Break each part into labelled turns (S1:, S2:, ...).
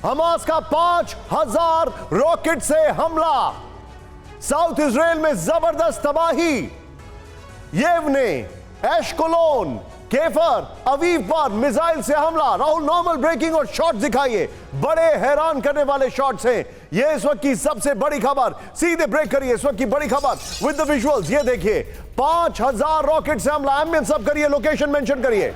S1: Hamas का 5,000 rocket से हमला, साउथ इजराइल में जबरदस्त तबाही। येवने, एशकोलोन, केफर, अवीव पर मिसाइल से हमला। राहुल नॉर्मल ब्रेकिंग और शॉट्स दिखाइए, बड़े हैरान करने वाले शॉट्स हैं। ये इस वक्त की सबसे बड़ी खबर, सीधे ब्रेक करिए इस वक्त की बड़ी खबर विद द विजुअल्स। ये देखिए 5,000 रॉकेट से हमला। एम्बियंस सब करिए, लोकेशन मेंशन करिए।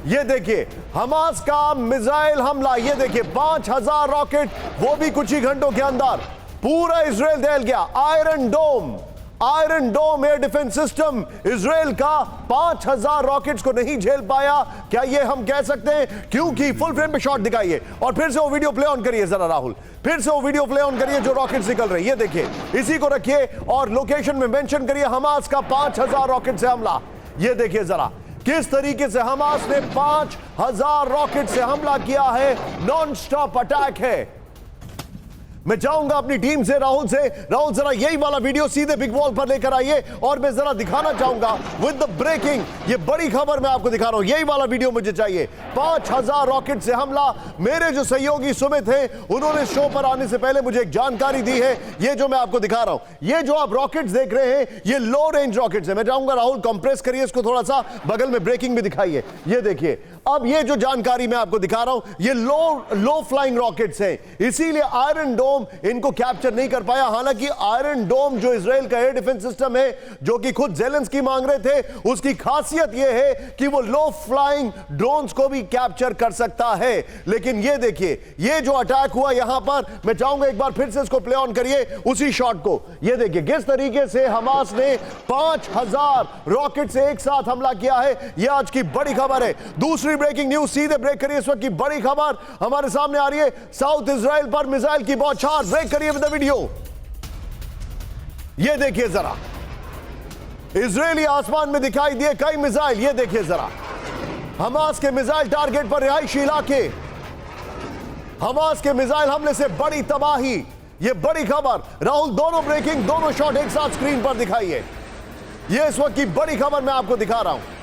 S1: ये देखिए हमास का मिसाइल हमला। ये देखिए 5,000 रॉकेट, वो भी कुछ ही घंटों के अंदर पूरा इजराइल दहल गया। आयरन डोम एयर डिफेंस सिस्टम इजराइल का 5,000 रॉकेट्स को नहीं झेल पाया। क्या ये हम कह सकते हैं? क्योंकि फुल फ्रेम पे शॉट दिखाइए और फिर से वो वीडियो प्ले ऑन करिए जरा राहुल, फिर से वो वीडियो प्ले ऑन करिए जो रॉकेट्स निकल रहे हैं। ये देखिए, इसी को रखिए और लोकेशन में मेंशन करिए हमास का 5,000 रॉकेट से हमला। ये देखिए जरा किस तरीके से हमास ने 5,000 रॉकेट से हमला किया है। नॉन स्टॉप अटैक है। मैं चाहूंगा अपनी टीम से, राहुल जरा यही वाला वीडियो सीधे बिग वॉल पर लेकर आइए और मैं जरा दिखाना चाहूंगा विद द ब्रेकिंग। ये बड़ी खबर मैं आपको दिखा रहा हूं, यही वाला वीडियो मुझे चाहिए। 5,000 रॉकेट से हमला। मेरे जो सहयोगी सुमित हैं, उन्होंने शो पर आने से पहले मुझे एक जानकारी दी है। ये जो मैं आपको दिखा रहा हूं, ये जो आप रॉकेट्स देख रहे हैं, ये लो रेंज रॉकेट्स है। मैं चाहूंगा राहुल कंप्रेस करिए इसको थोड़ा सा, बगल में ब्रेकिंग भी दिखाइए। ये देखिए, अब ये जो जानकारी मैं आपको दिखा रहा हूं, ये लो फ्लाइंग रॉकेट्स हैं, इसीलिए आयरन डोम इनको कैप्चर नहीं कर पाया। हालांकि आयरन डोम जो इजराइल का एयर डिफेंस सिस्टम है, जो कि खुद ज़ेलेंस्की मांग रहे थे, उसकी खासियत यह है कि वो लो फ्लाइंग ड्रोन्स को भी कैप्चर कर सकता है। लेकिन ये देखिए, ये जो अटैक हुआ यहां पर, मैं चाहूंगा एक बार फिर से इसको प्ले ऑन करिए, उसी शॉट को। ये देखिए किस तरीके से हमास ने 5,000 रॉकेट से एक साथ हमला किया है। यह आज की बड़ी खबर है। दूसरी ब्रेकिंग न्यूज, सीधे ब्रेक करिए इस वक्त की बड़ी खबर हमारे सामने आ रही है। साउथ इजराइल पर मिसाइल की बौछार। ब्रेक करिए विद द वीडियो। ये देखिए जरा, इजरायली आसमान में दिखाई दिए कई मिसाइल। ये देखिए जरा, हमास के मिसाइल टारगेट पर रिहायशी इलाके। हमास के मिसाइल हमले से बड़ी तबाही। ये बड़ी खबर। राहुल दोनों ब्रेकिंग, दोनों शॉट एक साथ स्क्रीन पर दिखाइए। ये इस वक्त की बड़ी खबर मैं आपको दिखा रहा हूं।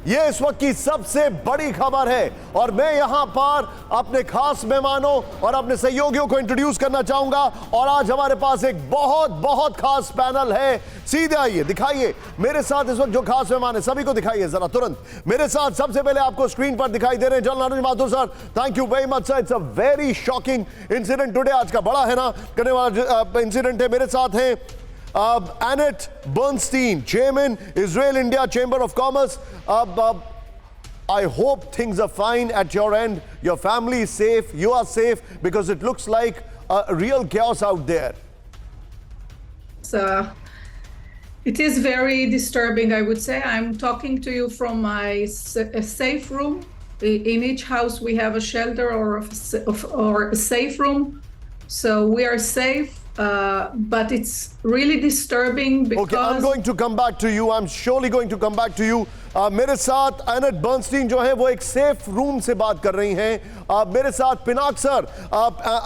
S1: यह इस वक्त की सबसे बड़ी खबर है और मैं यहां पर अपने खास मेहमानों और अपने सहयोगियों को इंट्रोड्यूस करना चाहूंगा। और आज हमारे पास एक बहुत खास पैनल है। सीधे आइए, दिखाइए मेरे साथ इस वक्त जो खास मेहमान है, सभी को दिखाइए जरा तुरंत। मेरे साथ सबसे पहले आपको स्क्रीन पर दिखाई दे रहे हैं general Anuj Mathur sir. Thank you very much sir. It's a very shocking incident today. आज का बड़ा है ना करने वाला इंसिडेंट है। मेरे साथ है Annette Bernstein, Chairman, Israel-India Chamber of Commerce. I hope things are fine at your end. Your family is safe. You are safe because it looks like a real chaos out there.
S2: It is very disturbing, I would say. I'm talking to you from my safe room. In each house we have a shelter or a safe room. So we are safe. But it's really disturbing because...
S1: Okay, I'm going to come back to you. I'm surely going to come back to you. मेरे साथ Annette Bernstein जो है वो एक safe room से बात कर रही हैं। मेरे साथ पिनाक सर,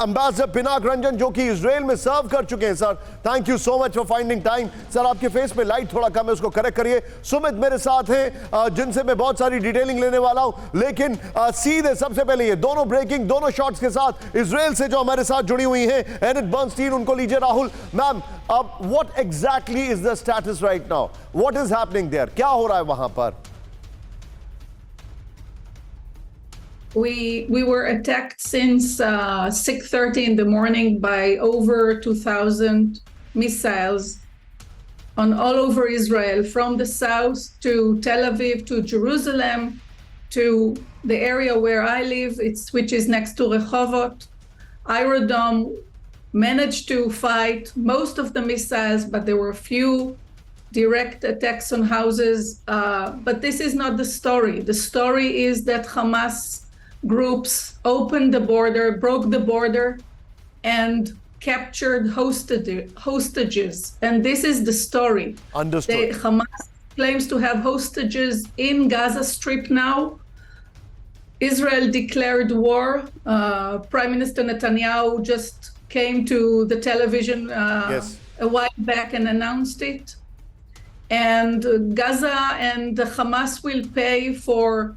S1: एम्बेसडर पिनाक रंजन, जो कि इजराइल में सर्व कर चुके हैं। Sir thank you so much for finding time. Sir आपके फेस पे लाइट थोड़ा कम है, उसको करेक्ट करिए। सुमित मेरे साथ हैं, जिनसे मैं बहुत सारी डिटेलिंग लेने वाला हूं। लेकिन सीधे सबसे पहले ये दोनों ब्रेकिंग, दोनों शॉट्स के साथ इजराइल से जो हमारे साथ जुड़ी हुई हैं एनेट बर्नस्टीन, उनको लीजिए। Rahul ma'am, what exactly is the status right now? What is happening there? क्या हो रहा है वहां पर?
S2: We were attacked since 6:30 in the morning by over 2,000 missiles on all over Israel, from the south to Tel Aviv to Jerusalem to the area where I live, which is next to Rehovot. Irodome managed to fight most of the missiles, but there were a few direct attacks on houses. But this is not the story. The story is that Hamas groups opened the border, broke the border, and captured hostages. And this is the story.
S1: Understood.
S2: Hamas claims to have hostages in Gaza Strip now. Israel declared war. Prime Minister Netanyahu just came to the television a while back and announced it. And Gaza and the Hamas will pay for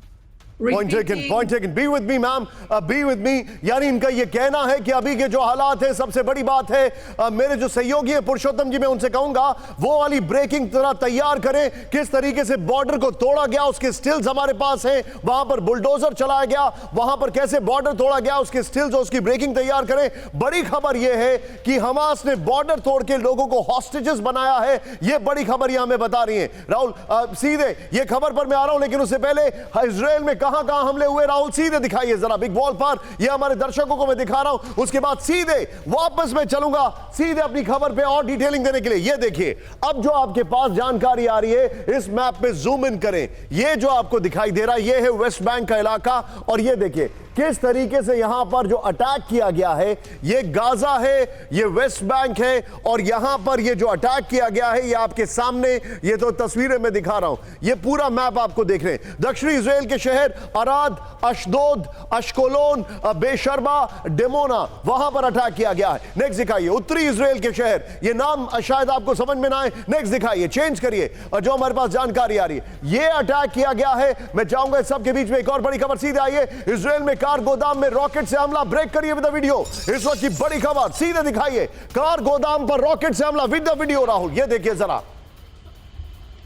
S1: point
S2: repeating
S1: taken B with me ma'am, B with मी। यानी इनका ये कहना है कि अभी के जो हालात है, सबसे बड़ी बात है मेरे जो सहयोगी है पुरुषोत्तम जी, मैं उनसे कहूंगा वो वाली ब्रेकिंग तरह तैयार करें, किस तरीके से बॉर्डर को तोड़ा गया, उसके स्टिल्स हमारे पास हैं, वहां पर बुलडोजर चलाया गया, वहां पर कैसे बॉर्डर तोड़ा गया, उसके स्टिल्स और उसकी ब्रेकिंग तैयार करें। बड़ी खबर यह है कि हमास ने बॉर्डर तोड़ के लोगों को हॉस्टेजेस बनाया है, यह बड़ी खबर यहां हमें बता रही है। राहुल सीधे ये खबर पर मैं आ रहा हूं, लेकिन उससे पहले इजराइल में कहां हमले हुए, राहुल सीधे दिखाइए जरा बिग वॉल पर, यह हमारे दर्शकों को मैं दिखा रहा हूं, उसके बाद सीधे वापस मैं चलूंगा सीधे अपनी खबर पे और डिटेलिंग देने के लिए। यह देखिए अब जो आपके पास जानकारी आ रही है, इस मैप पे जूम इन करें, यह जो आपको दिखाई दे रहा है यह है वेस्ट बैंक का इलाका, और यह देखिए किस तरीके से यहां पर जो अटैक किया गया है, यह गाजा है, यह वेस्ट बैंक है, और यहां पर यह जो अटैक किया गया है, यह आपके सामने, यह तो तस्वीरें मैं दिखा रहा हूं, यह पूरा मैप आपको देख रहे हैं। दक्षिणी इजराइल के शहर अराद, अशदोद, अशकोलोन, बेशर्बा, डेमोना, वहां पर अटैक किया गया है। नेक्स्ट दिखाइए उत्तरी इजराइल के शहर, यह नाम शायद आपको समझ में ना आए, नेक्स्ट दिखाइए, चेंज करिए, और जो हमारे पास जानकारी आ रही है, यह अटैक किया गया है। मैं चाहूंगा सबके बीच में एक और बड़ी खबर, सीधे आइए, इजराइल में कार गोदाम में रॉकेट से हमला, ब्रेक करिए विद द वीडियो, इस वक्त की बड़ी खबर सीधे दिखाइए, कार गोदाम पर रॉकेट से हमला, विद द वीडियो राहुल, ये देखिए जरा,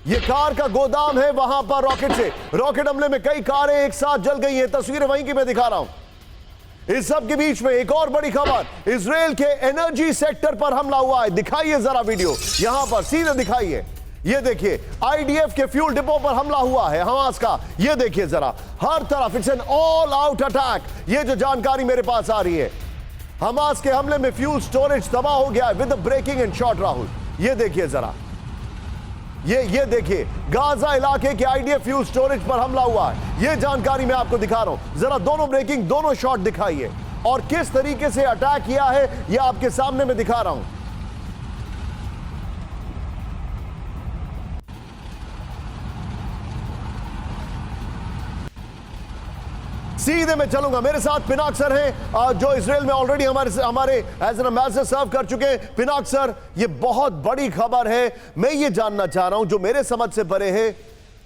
S1: ये कार का गोदाम है, वहां पर रॉकेट हमले में कई कारें एक साथ जल गई हैं, तस्वीरें वहीं की मैं दिखा रहा हूं। इस सब के बीच में एक और बड़ी खबर, इजराइल के एनर्जी सेक्टर पर हमला हुआ है, दिखाइए जरा वीडियो, यहां पर सीधे दिखाइए, ये देखिए आईडीएफ के फ्यूल डिपो पर हमला हुआ है हमास का, ये देखिए जरा, हर तरफ it's an all out attack. ये जो जानकारी मेरे पास आ रही है, हमास के हमले में फ्यूल स्टोरेज तबाह हो गया है with breaking and shot Rahul, ये देखिए जरा, ये देखिए गाजा इलाके के आईडीएफ फ्यूल स्टोरेज पर हमला हुआ है, ये जानकारी मैं आपको दिखा रहा हूं, जरा दोनों ब्रेकिंग दोनों शॉट दिखाइए, और किस तरीके से अटैक किया है ये आपके सामने मैं दिखा रहा हूं। सीधे मैं चलूंगा, मेरे साथ पिनाक सर हैं जो इजराइल में ऑलरेडी हमारे एज एन एम्बेसडर सर्व कर चुके हैं। पिनाक सर, ये बहुत बड़ी खबर है, मैं ये जानना चाह रहा हूं जो मेरे समझ से परे है,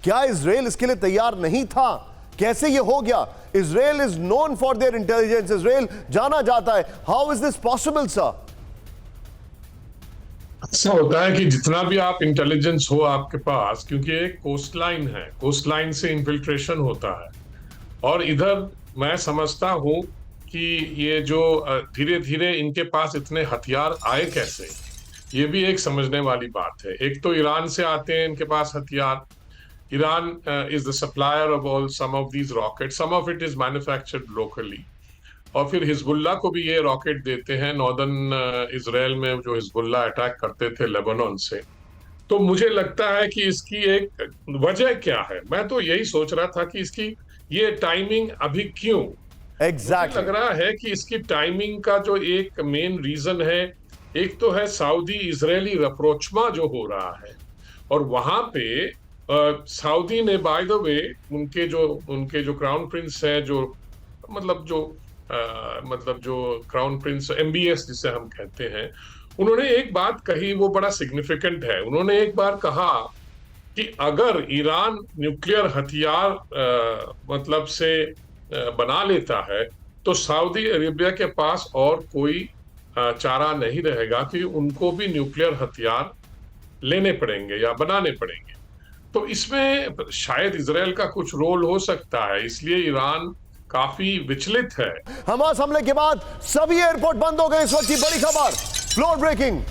S1: क्या इजराइल इसके लिए तैयार नहीं था? कैसे ये हो गया? Israel is known for their intelligence, Israel जाना जाता है, how is this possible sir?
S3: ऐसा होता है कि जितना भी आप इंटेलिजेंस हो आपके पास, क्योंकि एक कोस्ट लाइन है, कोस्ट लाइन से इन्फिल्ट्रेशन होता है, और इधर मैं समझता हूं कि ये जो धीरे धीरे इनके पास इतने हथियार आए कैसे, ये भी एक समझने वाली बात है। एक तो ईरान से आते हैं इनके पास हथियार, Iran is the supplier of all some of these rocket, some of it is manufactured locally, और फिर हिजबुल्ला को भी ये रॉकेट देते हैं, नॉर्दर्न इजराइल में जो हिजबुल्ला अटैक करते थे लेबनान से। तो मुझे लगता है कि इसकी एक वजह क्या है, मैं तो यही सोच रहा था कि इसकी ये टाइमिंग अभी क्यों,
S1: एग्जैक्टली
S3: लग रहा है कि इसकी टाइमिंग का जो एक मेन रीजन है, एक तो है सऊदी इजरायली रप्रोचमा जो हो रहा है, और वहां पे सऊदी ने बाय द वे उनके जो क्राउन प्रिंस है, जो मतलब जो क्राउन प्रिंस MBS जिसे हम कहते हैं, उन्होंने एक बात कही, वो बड़ा सिग्निफिकेंट है। उन्होंने एक बार कहा कि अगर ईरान न्यूक्लियर हथियार से बना लेता है, तो सऊदी अरेबिया के पास और कोई चारा नहीं रहेगा कि उनको भी न्यूक्लियर हथियार लेने पड़ेंगे या बनाने पड़ेंगे। तो इसमें शायद इजराइल का कुछ रोल हो सकता है, इसलिए ईरान काफी विचलित है।
S1: हमास हमले के बाद सभी एयरपोर्ट बंद हो गए, इस वक्त की बड़ी खबर, फ्लोर ब्रेकिंग,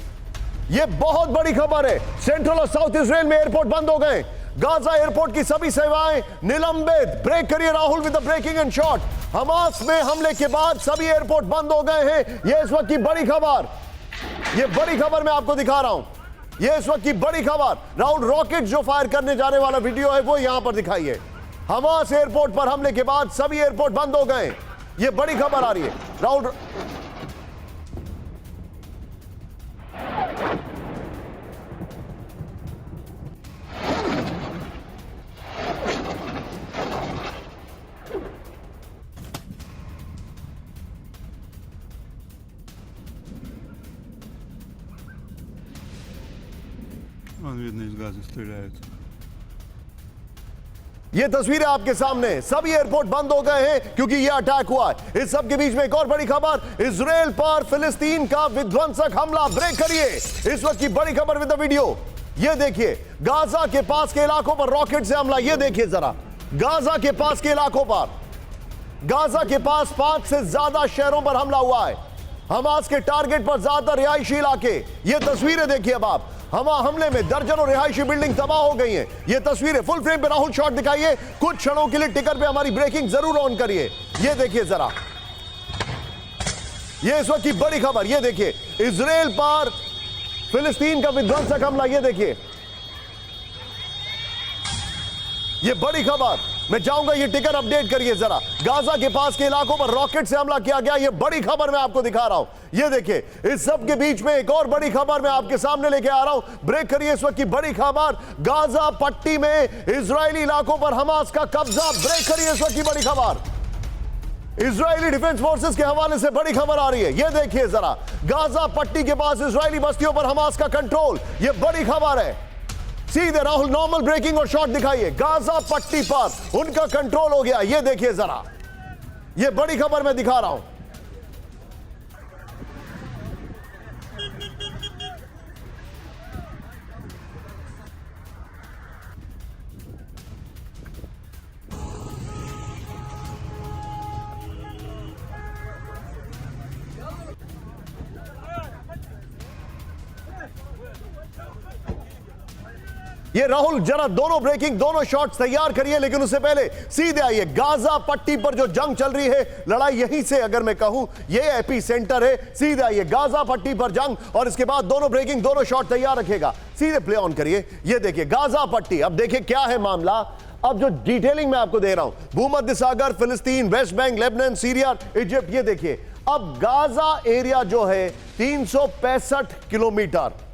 S1: ये बहुत बड़ी खबर है, सेंट्रल और साउथ इजराइल में एयरपोर्ट बंद हो गए, गाजा एयरपोर्ट की सभी सेवाएं निलंबित। ब्रेक करिए Rahul with the breaking and shot. Hamas में हमले के बाद सभी एयरपोर्ट बंद हो गए हैं, ये इस वक्त की बड़ी खबर, ये बड़ी खबर मैं आपको दिखा रहा हूं, ये इस वक्त की बड़ी खबर। राहुल, रॉकेट जो फायर करने जाने वाला वीडियो है वो यहां पर दिखाइए। हमास एयरपोर्ट पर हमले के बाद सभी एयरपोर्ट बंद हो गए, ये बड़ी खबर आ रही है राहुल।
S4: Вон видно, из газа стреляют.
S1: ये तस्वीरें आपके सामने, सभी एयरपोर्ट बंद हो गए हैं क्योंकि ये अटैक हुआ है। इस सब के बीच में एक और बड़ी खबर, इजराइल पर फिलिस्तीन का विध्वंसक हमला। ब्रेक करिए इस वक्त की बड़ी खबर विद द वीडियो। ये देखिए गाजा के पास के इलाकों पर रॉकेट से हमला। ये देखिए जरा, गाजा के पास के इलाकों पर, गाजा के पास 5 से ज्यादा शहरों पर हमला हुआ है। हमास के टारगेट पर ज्यादातर रिहायशी इलाके। ये तस्वीरें देखिए अब आप, हमले में दर्जनों रिहायशी बिल्डिंग तबाह हो गई हैं। ये तस्वीरें फुल फ्रेम पे राहुल शॉट दिखाइए, कुछ क्षणों के लिए टिकर पे हमारी ब्रेकिंग जरूर ऑन करिए। ये देखिए जरा, ये इस वक्त की बड़ी खबर। ये देखिए इजराइल पर फिलिस्तीन का विध्वंसक हमला। ये देखिए, ये बड़ी खबर। मैं चाहूंगा ये टिकर अपडेट करिए जरा। गाजा के पास के इलाकों पर रॉकेट से हमला किया गया। ये बड़ी खबर मैं आपको दिखा रहा हूं। ये देखिए, इस सब के बीच में एक और बड़ी खबर मैं आपके सामने लेके आ रहा हूं। ब्रेक करिए इस वक्त की बड़ी खबर, गाजा पट्टी में इजरायली इलाकों पर हमास का कब्जा। ब्रेक करिए इस वक्त की बड़ी खबर, इजरायली डिफेंस फोर्सेस के हवाले से बड़ी खबर आ रही है। ये देखिए जरा, गाजा पट्टी के पास इजरायली बस्तियों पर हमास का कंट्रोल। ये बड़ी खबर है। सीधे राहुल नॉर्मल ब्रेकिंग और शॉट दिखाइए। गाजा पट्टी पर उनका कंट्रोल हो गया। ये देखिए जरा, ये बड़ी खबर मैं दिखा रहा हूं। ये राहुल जरा दोनों ब्रेकिंग, दोनों शॉट्स तैयार करिए, लेकिन उससे पहले सीधे आइए। गाजा पट्टी पर जो जंग चल रही है, लड़ाई यहीं से अगर मैं कहूं ये एपी सेंटर है। सीधे आइए, गाजा पट्टी पर जंग, और इसके बाद दोनों ब्रेकिंग, दोनों शॉट तैयार रखेगा। सीधे प्ले ऑन करिए। ये देखिए गाजा पट्टी। अब देखिए क्या है मामला, अब जो डिटेलिंग मैं आपको दे रहा हूं, भूमध्य सागर, फिलिस्तीन, West Bank, Lebanon, Syria, Egypt. ये देखिए अब गाजा एरिया जो है 365 kilometre,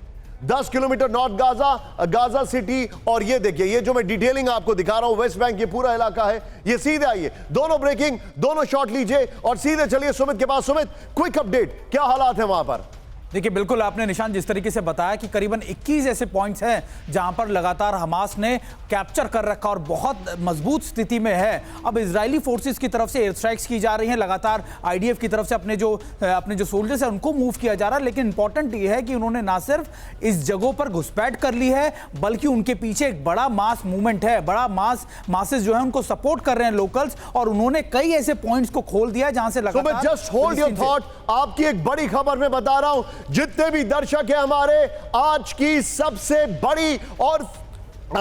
S1: 10 kilometre north Gaza, Gaza city. और ये देखिए, ये जो मैं डिटेलिंग आपको दिखा रहा हूं, वेस्ट बैंक ये पूरा इलाका है। ये सीधे आइए, दोनों ब्रेकिंग, दोनों शॉट लीजिए और सीधे चलिए सुमित के पास। सुमित, क्विक अपडेट, क्या हालात है वहां पर?
S4: देखिए बिल्कुल आपने निशान जिस तरीके से बताया कि करीबन 21 ऐसे पॉइंट्स हैं जहां पर लगातार हमास ने कैप्चर कर रखा और बहुत मजबूत स्थिति में है। अब इजरायली फोर्सेस की तरफ से एयर स्ट्राइक्स की जा रही हैं, लगातार आईडीएफ की तरफ से अपने जो सोल्जर्स हैं उनको मूव किया जा रहा है। लेकिन इंपॉर्टेंट ये है कि उन्होंने ना सिर्फ इस जगहों पर घुसपैठ कर ली है, बल्कि उनके पीछे एक बड़ा मास मूवमेंट है, बड़ा मासेस जो है उनको सपोर्ट कर रहे हैं लोकल्स, और उन्होंने कई ऐसे पॉइंट्स को खोल दिया जहां से लगातार।
S1: जस्ट होल्ड योर थॉट, आपकी एक बड़ी खबर मैं बता रहा हूं। जितने भी दर्शक हैं हमारे, आज की सबसे बड़ी और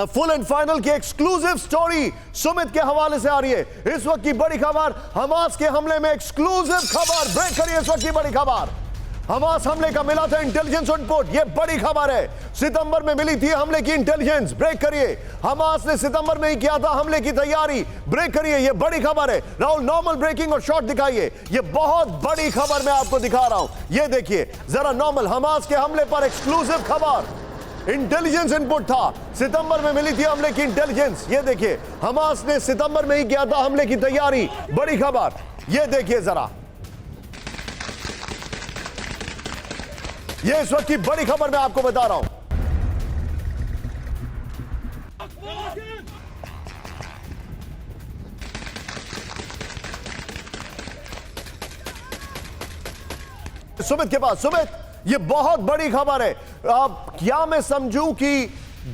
S1: फुल एंड फाइनल की एक्सक्लूसिव स्टोरी सुमित के हवाले से आ रही है। इस वक्त की बड़ी खबर, हमास के हमले में एक्सक्लूसिव खबर। ब्रेक करिए इस वक्त की बड़ी खबर। हमास हमले का मिला था इंटेलिजेंस इनपुट। ये बड़ी खबर है, सितंबर में मिली थी हमले की इंटेलिजेंस। ब्रेक करिए, हमास ने सितंबर में ही किया था हमले की तैयारी। ब्रेक करिए, ये बड़ी खबर है। राहुल नॉर्मल ब्रेकिंग और शॉट दिखाइए। ये बहुत बड़ी खबर मैं आपको दिखा रहा हूं। ये देखिए जरा नॉर्मल, हमास के हमले पर एक्सक्लूसिव खबर। इंटेलिजेंस इनपुट था, सितंबर में मिली थी हमले की इंटेलिजेंस। ये देखिए, हमास ने सितंबर में ही किया था हमले की तैयारी। बड़ी खबर, ये देखिए जरा, ये इस वक्त की बड़ी खबर मैं आपको बता रहा हूं। सुमित के पास। सुमित, ये बहुत बड़ी खबर है। अब क्या मैं समझूं कि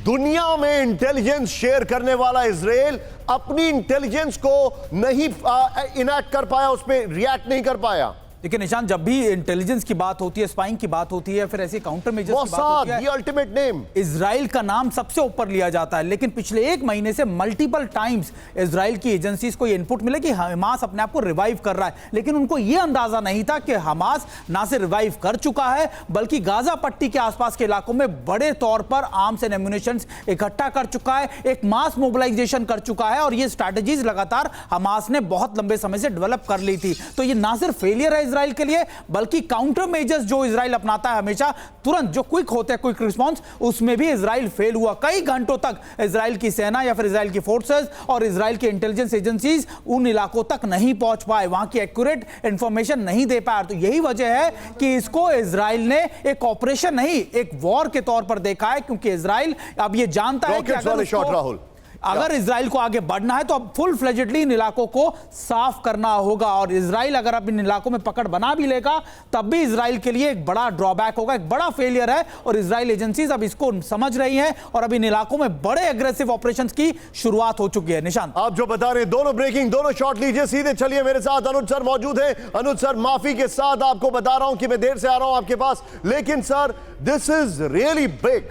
S1: दुनिया में इंटेलिजेंस शेयर करने वाला इजराइल अपनी इंटेलिजेंस को नहीं इनैक्ट कर पाया, उस पर रिएक्ट नहीं कर पाया?
S4: देखिए निशान, जब भी इंटेलिजेंस की बात होती है, स्पाइंग की बात होती है, फिर ऐसे काउंटर मेजर्स की बात होती है,
S1: अल्टीमेट नेम,
S4: इजराइल का नाम सबसे ऊपर लिया जाता है। लेकिन पिछले 1 महीने से मल्टीपल टाइम्स इजराइल की एजेंसीज को ये इनपुट मिले कि हमास अपने आप को रिवाइव कर रहा है। लेकिन उनको ये अंदाजा नहीं था कि हमास ना सिर्फ रिवाइव कर चुका है, बल्कि गाजा पट्टी के आसपास के इलाकों में बड़े तौर पर आर्म्स एंड एम्युनिशंस इकट्ठा कर चुका है, एक मास मोबिलाइजेशन कर चुका है। और ये स्ट्रैटेजीज लगातार हमास ने बहुत लंबे समय से डेवलप कर ली थी। तो ये ना सिर्फ फेलियर है इजराइल के लिए, बल्कि काउंटर मेजर्स जो इजराइल अपनाता है हमेशा, तुरंत जो क्विक होते हैं, क्विक रिस्पांस, उसमें भी इजराइल फेल हुआ। कई घंटों तक इजराइल की सेना या फिर इजराइल की फोर्सेस और इजराइल की इंटेलिजेंस एजेंसीज उन इलाकों तक नहीं पहुंच पाए, वहां की एक्यूरेट इंफॉर्मेशन नहीं दे पाए। तो यही वजह है कि इसको इजराइल ने एक ऑपरेशन नहीं, एक वॉर के तौर पर देखा है, क्योंकि इजराइल अब ये जानता है कि अगर
S1: शॉट राहुल,
S4: अगर इजराइल को आगे बढ़ना है तो अब फुल फ्लेजेडली इन इलाकों को साफ करना होगा, और इजराइल अगर अब इन इलाकों में पकड़ बना भी लेगा तब भी इजराइल के लिए एक बड़ा ड्रॉबैक होगा, एक बड़ा फेलियर है, और इजराइल एजेंसीज अब इसको समझ रही हैं और अब इन इलाकों में बड़े एग्रेसिव ऑपरेशंस की शुरुआत हो चुकी है। निशांत,
S1: आप जो बता रहे हैं दोनों ब्रेकिंग, दोनों शॉट लीजिए सीधे। चलिए मेरे साथ अनुज सर मौजूद हैं। अनुज सर, माफी के साथ आपको बता रहा हूं कि मैं देर से आ रहा हूं आपके पास, लेकिन sir this is really big.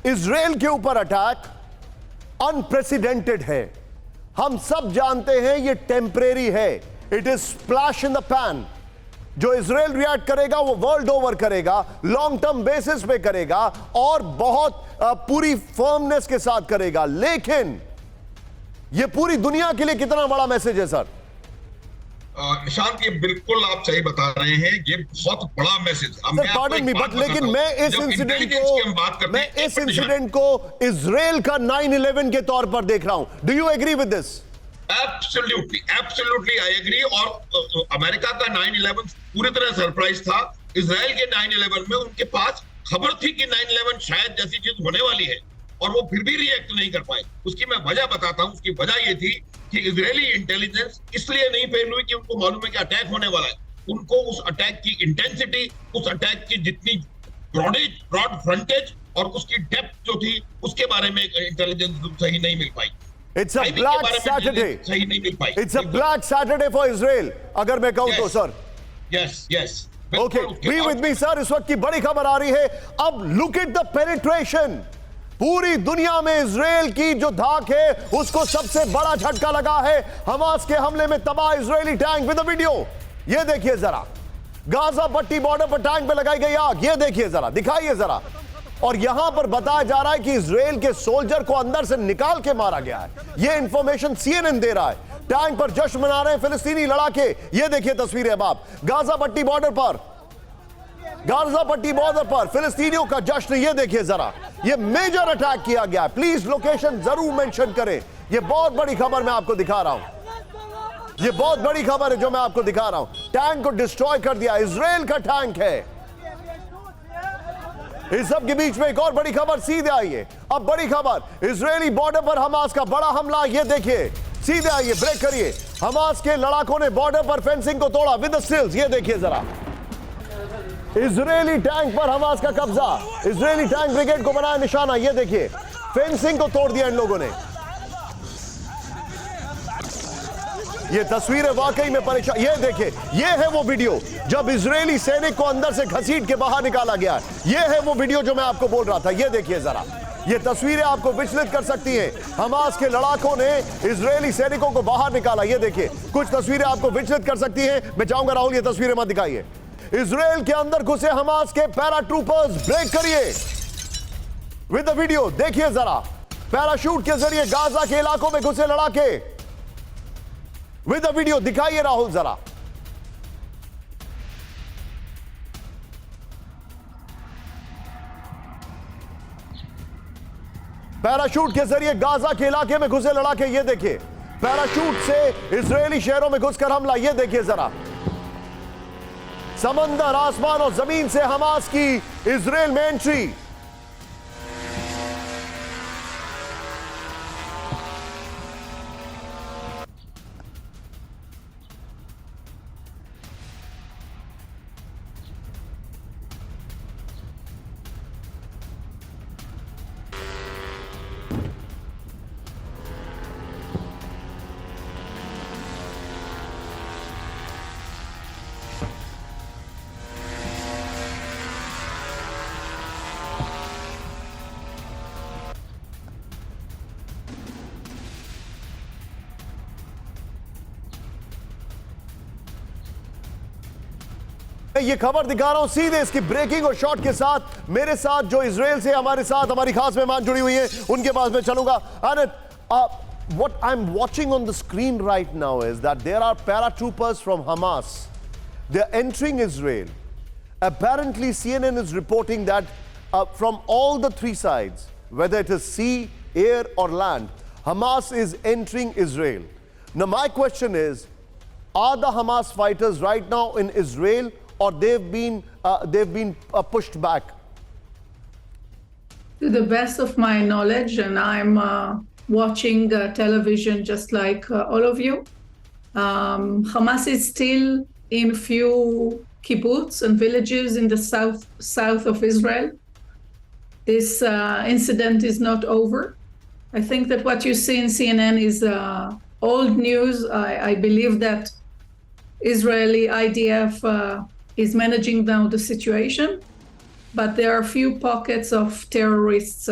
S1: Israel के ऊपर अटैक अनप्रेसिडेंटेड है। हम सब जानते हैं ये टेम्परेरी है, it is splash in the pan. जो इजराइल रिएक्ट करेगा वो वर्ल्ड ओवर करेगा, लॉन्ग टर्म बेसिस पे करेगा और बहुत पूरी फर्मनेस के साथ करेगा। लेकिन ये पूरी दुनिया के लिए कितना बड़ा मैसेज है सर?
S5: निशांत, ये बिल्कुल आप सही बता रहे हैं, ये बहुत बड़ा मैसेज।
S1: पार्डन मी, बट लेकिन मैं इस इंसिडेंट को इजराइल का 9/11 के तौर पर देख रहा हूं। Do you agree with this?
S5: Absolutely I agree. और अमेरिका का 9/11 पूरी तरह सरप्राइज था। इजराइल के 9/11 में उनके पास खबर थी कि 9/11 शायद जैसी चीज होने वाली है, और वो फिर भी रिएक्ट नहीं कर पाए। उसकी मैं वजह बताता हूं। उसकी वजह ये थी कि इजरायली इंटेलिजेंस इसलिए नहीं फेल हुई कि उनको मालूम है कि अटैक होने वाला है। उनको उस अटैक की इंटेंसिटी, उस अटैक की जितनी ब्रॉड फ्रंटेज और उसकी डेप्थ जो थी, उसके बारे में इंटेलिजेंस सही नहीं मिल पाई।
S1: इट्स अ ब्लैक सैटरडे,
S5: सही नहीं मिल पाई।
S1: It's a black Saturday for Israel, अगर मैं कहूं तो sir.
S5: Yes
S1: okay, be with me sir. इस वक्त की बड़ी खबर आ रही है। अब लुक एट द पेनिट्रेशन। पूरी दुनिया में इजराइल की जो धाक है उसको सबसे बड़ा झटका लगा है हमास के हमले में तबाह Israeli tank. With the video, ये देखिए जरा, गाजा पट्टी बॉर्डर पर टैंक पे लगाई गई आग, ये देखिए जरा, दिखाइए जरा। और यहां पर बताया जा रहा है कि इजराइल के सोल्जर को अंदर से निकाल के मारा गया है। यह इंफॉर्मेशन CNN दे रहा है। टैंक पर जश्न मना रहे हैं फिलिस्तीनी लड़ाके। ये देखिए तस्वीरें अब आप, गाजा पट्टी बॉर्डर पर फिलिस्तीनियों का जश्न। ये देखिए जरा, ये मेजर अटैक किया गया। प्लीज लोकेशन जरूर मेंशन करें। ये बहुत बड़ी खबर मैं आपको दिखा रहा हूं। ये बहुत बड़ी खबर है जो मैं आपको दिखा रहा हूं। टैंक को डिस्ट्रॉय कर दिया, इजराइल का टैंक है। इस सब के बीच में एक और बड़ी खबर सीधे आई है। अब बड़ी खबर, इजरायली बॉर्डर पर हमास का बड़ा हमला। ये देखिए, सीधे आइए, ब्रेक करिए। हमास के लड़ाकों ने बॉर्डर पर फेंसिंग को तोड़ा विद द स्टिल्स। ये देखिए जरा, इजरायली टैंक पर हमास का कब्जा। इजरायली टैंक ब्रिगेड को बनाया निशाना। ये देखिए, फेंसिंग को तोड़ दिया इन लोगों ने। ये तस्वीरें वाकई में परेशान। ये देखिए, ये है वो वीडियो जब इजरायली सैनिक को अंदर से घसीट के बाहर निकाला गया। ये है वो वीडियो जो मैं आपको बोल रहा था। ये देखिए जरा, ये तस्वीरें आपको विचलित कर सकती हैं। हमास के लड़ाकों ने इजरायली सैनिकों को बाहर निकाला। ये देखिए, कुछ तस्वीरें आपको विचलित कर सकती हैं। मैं चाहूंगा राहुल ये तस्वीरें मत दिखाइए। इजराइल के अंदर घुसे हमास के पैराट्रूपर्स, ब्रेक करिए विद द वीडियो। देखिए जरा, पैराशूट के जरिए गाजा के इलाकों में घुसे लड़ाके। विद द वीडियो दिखाइए राहुल जरा। पैराशूट के जरिए गाजा के इलाके में घुसे लड़ाके। ये देखिए, पैराशूट से इजरायली शहरों में घुसकर हमला। ये देखिए जरा, समंदर, आसमान और जमीन से हमास की इजराइल में एंट्री। मैं ये खबर दिखा रहा हूं सीधे इसकी ब्रेकिंग और शॉट के साथ। मेरे साथ जो इजराइल से हमारे साथ हमारी खास मेहमान जुड़ी हुई है, उनके पास मैं चलूंगा। What I'm watching on the screen right now is that there are paratroopers from Hamas. They're entering Israel. Apparently, CNN is reporting that from all the three sides, whether it is sea, air, or land, Hamas is entering Israel. Now, my question is, are the Hamas fighters right now in Israel, or they've been pushed back?
S2: To the best of my knowledge, and I'm watching television just like all of you. Hamas is still in few kibbutz and villages in the south of Israel. This incident is not over. I think that what you see in CNN is old news. I believe that Israeli IDF is managing now the situation, but there are a few pockets of terrorists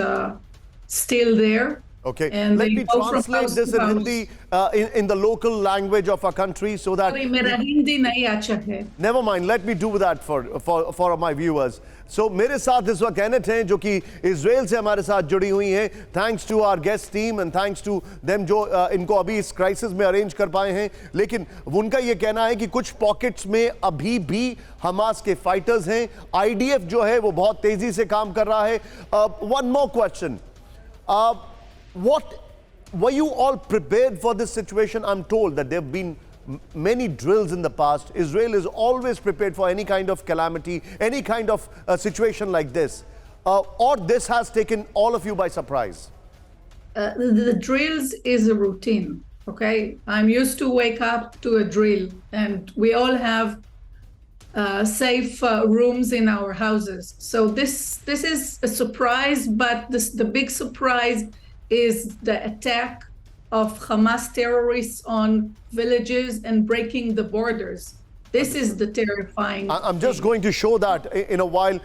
S2: still there.
S1: Okay,
S2: And
S1: let
S2: they
S1: me
S2: go from
S1: translate
S2: house
S1: this
S2: to
S1: in
S2: house.
S1: Hindi in the local language of our country so that
S2: Sorry, मेरा हिंदी नहीं अच्छा है.
S1: never mind, let me do that for my viewers. So मेरे साथ इस वक्त cannot हैं जो कि इजराइल से हमारे साथ जुड़ी हुई हैं. Thanks to our guest team and thanks to them जो इनको अभी इस क्राइसिस में अरेंज कर पाए हैं. लेकिन उनका ये कहना है कि कुछ पॉकेट्स में अभी भी हमास के फाइटर्स हैं. आईडीएफ जो है वो बहुत तेजी से काम कर रहा है. One more question, what were you all prepared for this situation? I'm told that there have been many drills in the past. Israel is always prepared for any kind of calamity, any kind of situation like this, or this has taken all of you by surprise.
S2: The drills is a routine. Okay, I'm used to wake up to a drill, and we all have safe rooms in our houses. So this is a surprise, but the big surprise is the attack of Hamas terrorists on villages and breaking the borders. This is the terrifying.
S1: I'm just going to show that in a while,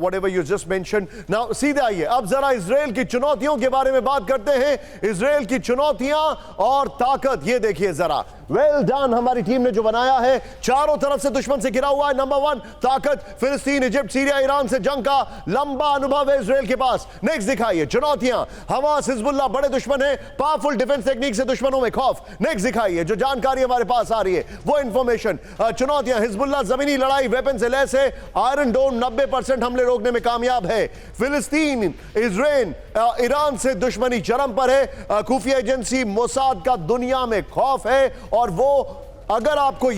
S1: whatever you just mentioned. Now, सीधे आइए, अब जरा Israel की चुनौतियों के बारे में बात करते हैं. इजराइल की चुनौतियां और ताकत, ये देखिए जरा. वेल डन, हमारी टीम ने जो बनाया है, चारों तरफ से दुश्मन से घिरा हुआ है. नंबर 1 ताकत, फिलिस्तीन, इजिप्ट, सीरिया, ईरान से जंग का लंबा अनुभव है इजराइल के पास. नेक्स्ट दिखाइए चुनौतियां. हमास, हिजबुल्लाह बड़े दुश्मन है, पावरफुल डिफेंस टेक्निक से दुश्मनों में खौफ. नेक्स्ट दिखाइए जो जानकारी हमारे पास आ रही है, वो इंफॉर्मेशन. चुनौतियां, हिजबुल्लाह जमीनी लड़ाई वेपन से लैस है, आयरन डोम 90% हमले रोकने में कामयाब है. फिलिस्तीन, इजराइल, ईरान से दुश्मनी चरम पर है. खुफिया एजेंसी मोसाद का दुनिया में खौफ है. और वो अगर आपको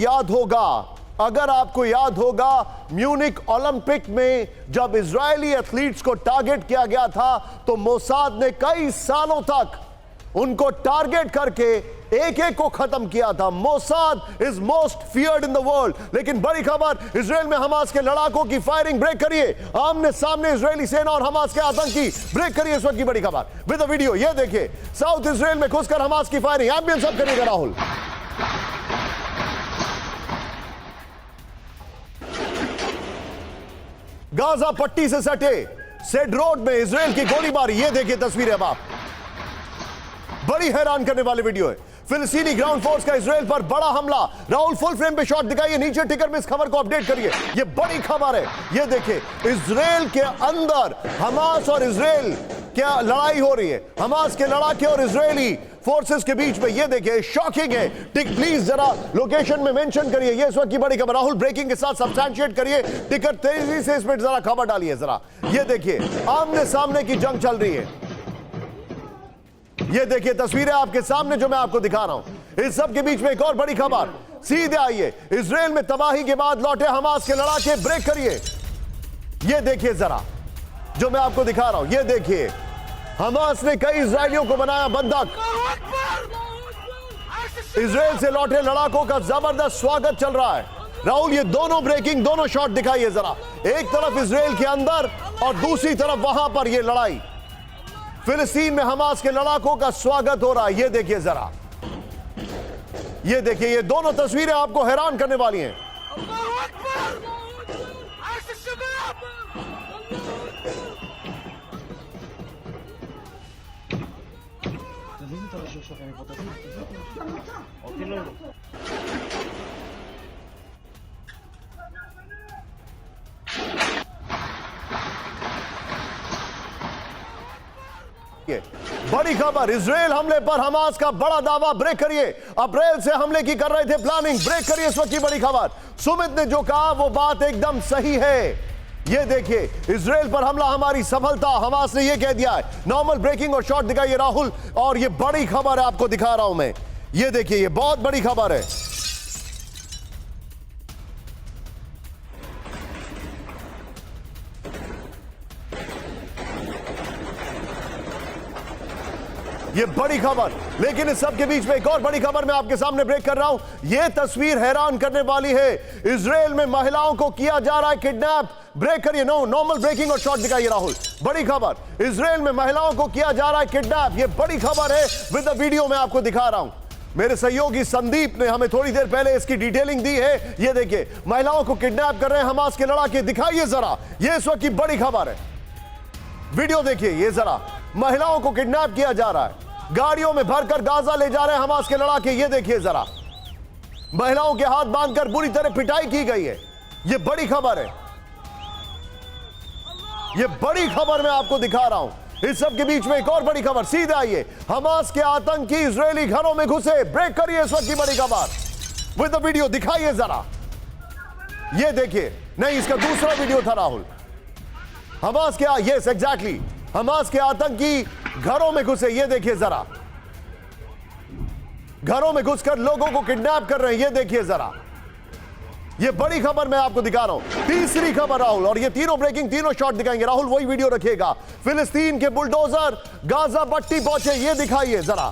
S1: याद होगा म्यूनिक ओलंपिक में जब इजरायली एथलीट्स को टारगेट किया गया था तो मोसाद ने कई सालों तक उनको टारगेट करके एक को खत्म किया था. Mossad is most feared in the world. लेकिन बड़ी खबर, इजराइल में हमास के लड़ाकों की फायरिंग ब्रेक करिए. आमने सामने इजरायली सेना और हमास के आतंकी ब्रेक करिए. इस वक्त की बड़ी खबर विद द वीडियो, ये देखिए. साउथ इजराइल में घुसकर हमास की फायरिंग. एम्बियंस सब करिएगा राहुल. गाजा पट्टी से सटे सेड्रोड में इजराइल की गोलीबारी. ये देखिए तस्वीरें अब आप. बड़ी हैरान करने वाली वीडियो है. फिलिस्तीनी ग्राउंड फोर्स का इजराइल पर बड़ा हमला. राहुल फुल फ्रेम पे शॉट दिखाइए, नीचे टिकर में इस खबर को अपडेट करिए. ये बड़ी खबर है. ये देखिए इजराइल के अंदर हमास और इजराइल क्या लड़ाई हो रही है. हमास के लड़ाके और इजरायली फोर्सेस के बीच में. ये देखिए शॉकिंग है. टिक प्लीज जरा लोकेशन में मेंशन करिए. ये इस वक्त की बड़ी खबर. राहुल ब्रेकिंग के साथ सब्सटैंशिएट करिए. टिकर तेजी से इसमें जरा खबर डालिए जरा. ये देखिए आमने सामने की जंग चल रही है. ये देखिए तस्वीरें आपके सामने जो मैं आपको दिखा रहा हूं. इस सब के बीच में एक और बड़ी खबर. सीधे आइए, इजराइल में तबाही के बाद लौटे हमास के लड़ाके ब्रेक करिए. ये देखिए जरा जो मैं आपको दिखा रहा हूं. ये देखिए हमास ने कई इजरायलियों को बनाया बंधक. इजराइल से लौटे लड़ाकों का जबरदस्त स्वागत चल रहा है. राहुल ये दोनों ब्रेकिंग, दोनों शॉट दिखाइए जरा. एक तरफ इजराइल के अंदर और दूसरी तरफ वहां पर ये लड़ाई. फिलिस्तीन में हमास के लड़ाकों का स्वागत हो रहा है. ये देखिए जरा. ये देखिए ये दोनों तस्वीरें आपको हैरान करने वाली हैं. बड़ी खबर, इजराइल हमले पर हमास का बड़ा दावा ब्रेक करिए. अप्रैल से हमले की कर रहे थे प्लानिंग, ब्रेक करिए. इस वक्त की बड़ी खबर. सुमित ने जो कहा वो बात एकदम सही है. ये देखिए इजराइल पर हमला हमारी सफलता, हमास ने ये कह दिया है. नॉर्मल ब्रेकिंग और शॉट दिखाइए राहुल. और ये बड़ी खबर है, आपको दिखा रहा हूं मैं. ये देखिए ये बहुत बड़ी खबर है. ये बड़ी खबर। लेकिन इस सब के बीच में एक और बड़ी खबर मैं आपके सामने ब्रेक कर रहा हूं। ये तस्वीर हैरान करने वाली है। इजराइल में महिलाओं को किया जा रहा है किडनैप। ब्रेक करिए, नॉर्मल ब्रेकिंग और शॉट दिखाइए राहुल। बड़ी खबर, इजराइल में महिलाओं को किया जा रहा है किडनैप। ये बड़ी खबर है, विद द वीडियो मैं आपको दिखा रहा हूं। मेरे सहयोगी संदीप ने हमें थोड़ी देर पहले इसकी डिटेलिंग दी है। ये देखिए, महिलाओं को किडनैप कर रहे हैं हमास के लड़ाके। दिखाइए जरा, ये इस वक्त की बड़ी खबर है। वीडियो देखिए, ये जरा, महिलाओं को किडनैप किया जा रहा है, गाड़ियों में भरकर गाजा ले जा रहे हैं हमास के लड़ाके। ये देखिए जरा, महिलाओं के हाथ बांधकर बुरी तरह पिटाई की गई है। ये बड़ी खबर है, ये बड़ी खबर मैं आपको दिखा रहा हूं। इस सब के बीच में एक और बड़ी खबर, सीधे आइए। हमास के आतंकी इजरायली घरों में घुसे। ब्रेक करिए इस वक्त की बड़ी खबर विद द वीडियो, दिखाइए जरा। ये देखिए, नहीं, इसका दूसरा वीडियो था राहुल। हमास के, यस एग्जैक्टली, हमास के आतंकी घरों में घुसे। ये देखिए जरा, घरों में घुसकर लोगों को किडनैप कर रहे हैं। ये देखिए जरा, ये बड़ी खबर मैं आपको दिखा रहा हूं। तीसरी खबर राहुल, और ये तीनों ब्रेकिंग, तीनों शॉट दिखाएंगे राहुल, वही वीडियो रखिएगा। फिलिस्तीन के बुलडोजर गाजा पट्टी पहुंचे। ये दिखाइए जरा,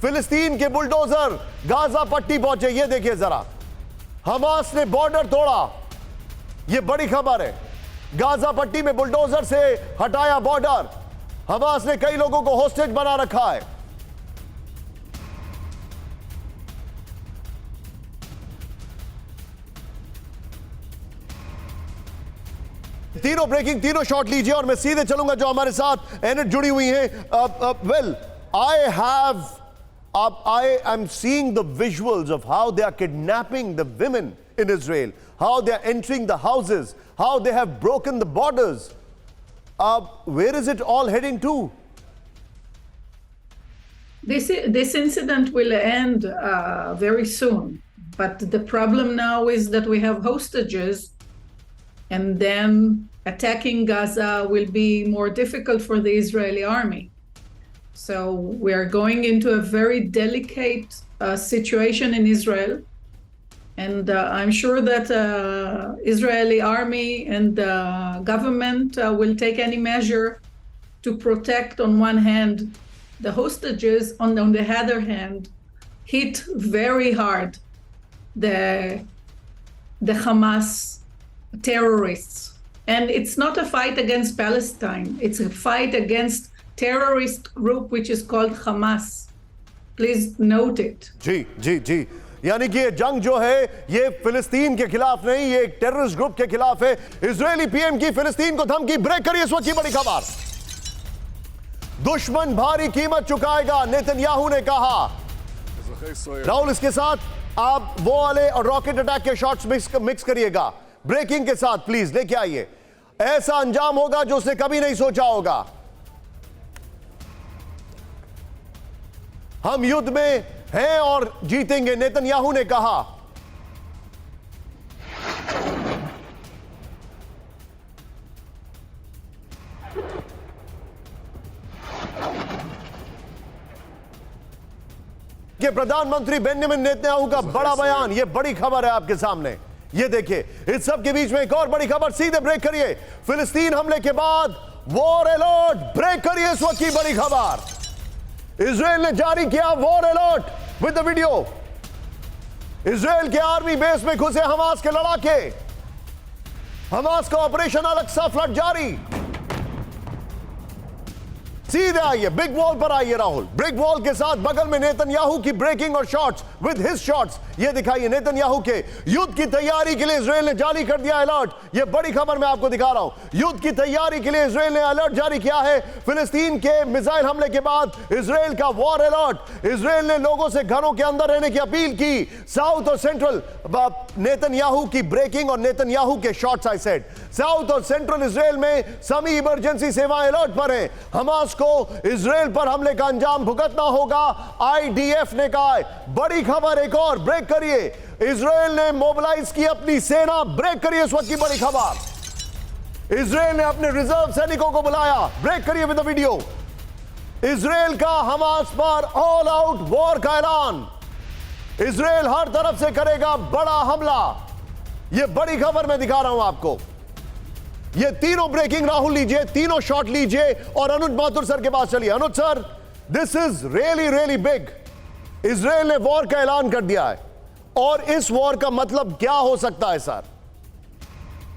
S1: फिलिस्तीन के बुलडोजर गाजा पट्टी पहुंचे। ये देखिए जरा, हमास ने बॉर्डर तोड़ा। ये बड़ी खबर है, गाजा पट्टी में बुलडोजर से हटाया बॉर्डर। हमास ने कई लोगों को होस्टेज बना रखा है। तीनों ब्रेकिंग, तीनों शॉट लीजिए और मैं सीधे चलूंगा जो हमारे साथ एनेट जुड़ी हुई है। Well, I am seeing the visuals of how they are kidnapping the women in Israel, how they are entering the houses, how they have broken the borders. Where is it all heading to?
S2: This incident will end very soon, but the problem now is that we have hostages, and then attacking Gaza will be more difficult for the Israeli army. So we are going into a very delicate situation in Israel, and I'm sure that Israeli army and government will take any measure to protect, on one hand, the hostages, on the other hand, hit very hard the Hamas terrorists. And it's not a fight against Palestine, it's a fight against terrorist group which is called Hamas. Please note it.
S1: जी जी जी, यानी कि ये जंग जो है ये फिलिस्तीन के खिलाफ नहीं, ये एक टेररिस्ट ग्रुप के खिलाफ है। इजरायली पीएम की फिलिस्तीन को धमकी। ब्रेक करिए इस वक्त की बड़ी खबर। दुश्मन भारी कीमत चुकाएगा, नेतन्याहू ने कहा। राहुल, इसके साथ आप वो वाले और रॉकेट अटैक के शॉट्स मिक्स करिएगा ब्रेकिंग के साथ, प्लीज लेके आइए। ऐसा अंजाम होगा जो उसने कभी नहीं सोचा होगा। हम युद्ध में हैं और जीतेंगे, नेतन्याहू ने कहा। कि प्रधानमंत्री बेंजामिन नेतन्याहू का बड़ा बयान। यह बड़ी खबर है आपके सामने। ये देखिए, इस सब के बीच में एक और बड़ी खबर। सीधे ब्रेक करिए, फिलिस्तीन हमले के बाद वॉर अलर्ट। ब्रेक करिए इस वक्त की बड़ी खबर। इजराइल ने जारी किया war alert with the video. Israel के आर्मी बेस में घुसे हमास के लड़ाके। हमास का ऑपरेशन अल-अक्सा फ्लड जारी। सीधे आइए, बिग वॉल पर आइए राहुल। बिग वॉल के साथ बगल में नेतन्याहू की ब्रेकिंग और शॉट्स विद हिज शॉट्स। ये दिखाइए, नेतन्याहू के युद्ध की तैयारी के लिए इजराइल ने जारी कर दिया अलर्ट। ये बड़ी खबर मैं आपको दिखा रहा हूं। युद्ध की तैयारी के लिए इजराइल ने अलर्ट जारी किया है। फिलिस्तीन के मिसाइल हमले के बाद इजराइल का वॉर अलर्ट। इजराइल ने लोगों से घरों के अंदर रहने की अपील की। साउथ और सेंट्रल, नेतन्याहू की ब्रेकिंग और नेतन्याहू के शॉट्स, आई सेड साउथ और सेंट्रल इजराइल में सभी इमरजेंसी सेवाएं अलर्ट पर हैं। हमास को इजराइल पर हमले का अंजाम भुगतना होगा, आईडीएफ ने कहा है। बड़ी खबर एक और, ब्रेक करिए। इजराइल ने मोबिलाइज की अपनी सेना। ब्रेक करिए इस वक्त की बड़ी खबर। इजराइल ने अपने रिजर्व सैनिकों को बुलाया। ब्रेक करिए विद द वीडियो। इजराइल का हमास पर ऑल आउट वॉर का ऐलान। इजराइल हर तरफ से करेगा बड़ा हमला। यह बड़ी खबर मैं दिखा रहा हूं आपको। ये तीनों ब्रेकिंग राहुल लीजिए, तीनों शॉट लीजिए और अनुज माथुर सर के पास चलिए। Anuj sir, this is really really big. Israel ने वॉर का ऐलान कर दिया है, और इस वॉर का मतलब क्या हो सकता है सर?